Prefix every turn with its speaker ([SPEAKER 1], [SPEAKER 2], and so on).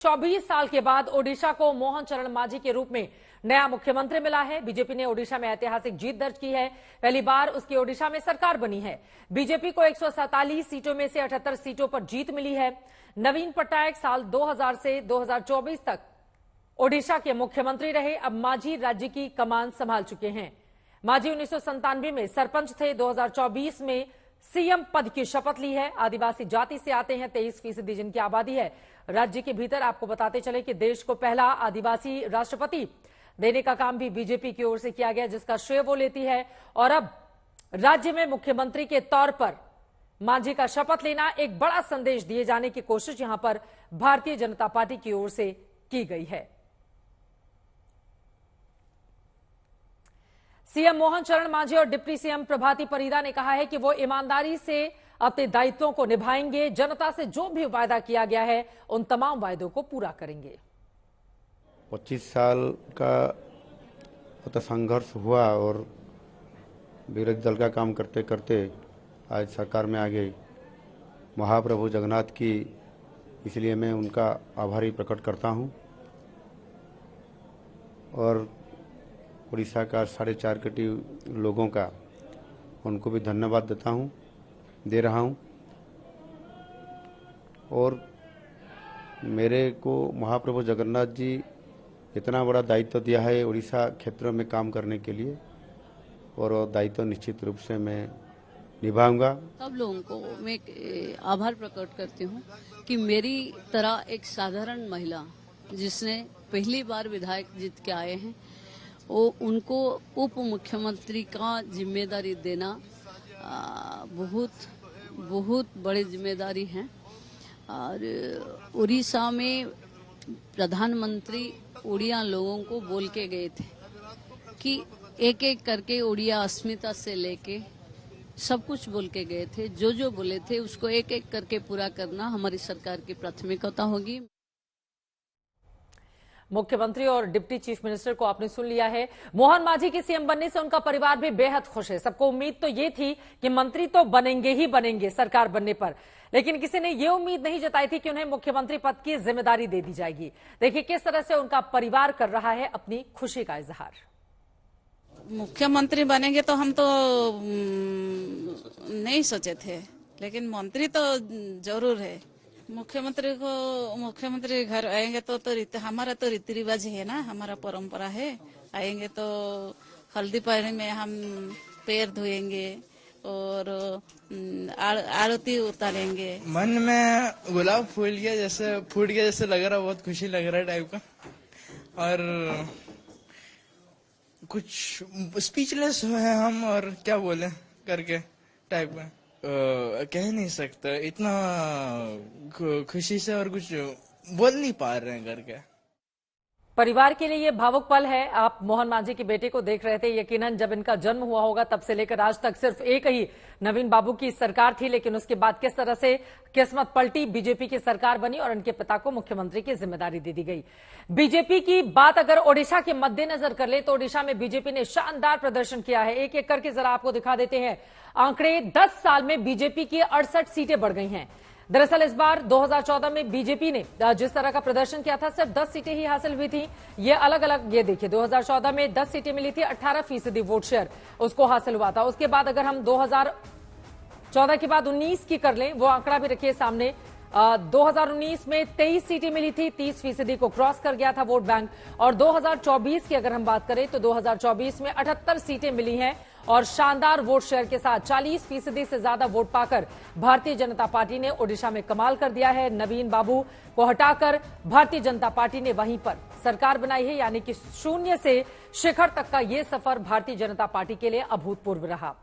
[SPEAKER 1] 24 साल के बाद ओडिशा को मोहन चरण मांझी के रूप में नया मुख्यमंत्री मिला है। बीजेपी ने ओडिशा में ऐतिहासिक जीत दर्ज की है। पहली बार उसकी ओडिशा में सरकार बनी है। बीजेपी को 147 सीटों में से 78 सीटों पर जीत मिली है। नवीन पटनायक साल 2000 से 2024 तक ओडिशा के मुख्यमंत्री रहे। अब मांझी राज्य की कमान संभाल चुके हैं। मांझी 1997 में सरपंच थे। 2024 में सीएम पद की शपथ ली है। आदिवासी जाति से आते हैं, 23% जिनकी आबादी है राज्य के भीतर। आपको बताते चले कि देश को पहला आदिवासी राष्ट्रपति देने का काम भी बीजेपी की ओर से किया गया, जिसका श्रेय वो लेती है। और अब राज्य में मुख्यमंत्री के तौर पर मांझी का शपथ लेना, एक बड़ा संदेश दिए जाने की कोशिश यहां पर भारतीय जनता पार्टी की ओर से की गई है। सीएम मोहन चरण मांझी और डिप्टी सीएम प्रभाती परिदा ने कहा है कि वो ईमानदारी से अपने दायित्वों को निभाएंगे। जनता से जो भी वायदा किया गया है उन तमाम वायदों को पूरा करेंगे।
[SPEAKER 2] 25 साल का तो संघर्ष हुआ और विरोधी दल का काम करते करते आज सरकार में आ गई। महाप्रभु जगन्नाथ की, इसलिए मैं उनका आभारी प्रकट करता हूं। और उड़ीसा का 4.5 कोटी लोगों का उनको भी धन्यवाद दे रहा हूं। और मेरे को महाप्रभु जगन्नाथ जी इतना बड़ा दायित्व दिया है उड़ीसा क्षेत्र में काम करने के लिए, और वो दायित्व निश्चित रूप से मैं निभाऊंगा।
[SPEAKER 3] सब लोगों को मैं आभार प्रकट करती हूं कि मेरी तरह एक साधारण महिला जिसने पहली बार विधायक जीत के आए हैं, वो उनको उप मुख्यमंत्री का जिम्मेदारी देना बहुत बड़ी जिम्मेदारी है। और उड़ीसा में प्रधानमंत्री उड़िया लोगों को बोल के गए थे कि एक एक करके उड़िया अस्मिता से लेके सब कुछ बोल के गए थे। जो बोले थे उसको एक एक करके पूरा करना हमारी सरकार की प्राथमिकता होगी।
[SPEAKER 1] मुख्यमंत्री और डिप्टी चीफ मिनिस्टर को आपने सुन लिया है। मोहन मांझी के सीएम बनने से उनका परिवार भी बेहद खुश है। सबको उम्मीद तो ये थी कि मंत्री तो बनेंगे ही बनेंगे सरकार बनने पर, लेकिन किसी ने ये उम्मीद नहीं जताई थी कि उन्हें मुख्यमंत्री पद की जिम्मेदारी दे दी जाएगी। देखिए किस तरह से उनका परिवार कर रहा है अपनी खुशी का इजहार।
[SPEAKER 4] मुख्यमंत्री बनेंगे तो हम तो नहीं सोचे थे, लेकिन मंत्री तो जरूर है। मुख्यमंत्री घर आएंगे तो हमारा तो रीति रिवाज है ना, हमारा परंपरा है। आएंगे तो हल्दी पानी में हम पैर धोएंगे और आरती उतारेंगे।
[SPEAKER 5] मन में गुलाब फूट गया जैसे लग रहा, बहुत खुशी लग रहा है टाइप का। और कुछ स्पीचलेस है हम, और क्या बोले करके टाइप का कह नहीं सकता। इतना खुशी से और कुछ बोल नहीं पा रहे हैं करके।
[SPEAKER 1] परिवार के लिए ये भावुक पल है। आप मोहन मांझी के बेटे को देख रहे थे। यकीनन जब इनका जन्म हुआ होगा तब से लेकर आज तक सिर्फ एक ही नवीन बाबू की सरकार थी, लेकिन उसके बाद किस तरह से किस्मत पलटी, बीजेपी की सरकार बनी और उनके पिता को मुख्यमंत्री की जिम्मेदारी दे दी गई। बीजेपी की बात अगर ओडिशा के मद्देनजर कर ले तो ओडिशा में बीजेपी ने शानदार प्रदर्शन किया है। एक एक करके जरा आपको दिखा देते हैं आंकड़े। 10 साल में बीजेपी की 68 सीटें बढ़ गई हैं। दरअसल इस बार 2014 में बीजेपी ने जिस तरह का प्रदर्शन किया था, सिर्फ 10 सीटें ही हासिल हुई थी। ये अलग अलग, ये देखिए 2014 में 10 सीटें मिली थी, 18% वोट शेयर उसको हासिल हुआ था। उसके बाद अगर हम 2014 के बाद 19 की कर लें, वो आंकड़ा भी रखिए सामने। 2019 में 23 सीटें मिली थी, 30% को क्रॉस कर गया था वोट बैंक। और 2024 की अगर हम बात करें तो 2024 में 78 सीटें मिली हैं और शानदार वोट शेयर के साथ 40% से ज्यादा वोट पाकर भारतीय जनता पार्टी ने ओडिशा में कमाल कर दिया है। नवीन बाबू को हटाकर भारतीय जनता पार्टी ने वहीं पर सरकार बनाई है, यानी कि शून्य से शिखर तक का ये सफर भारतीय जनता पार्टी के लिए अभूतपूर्व रहा।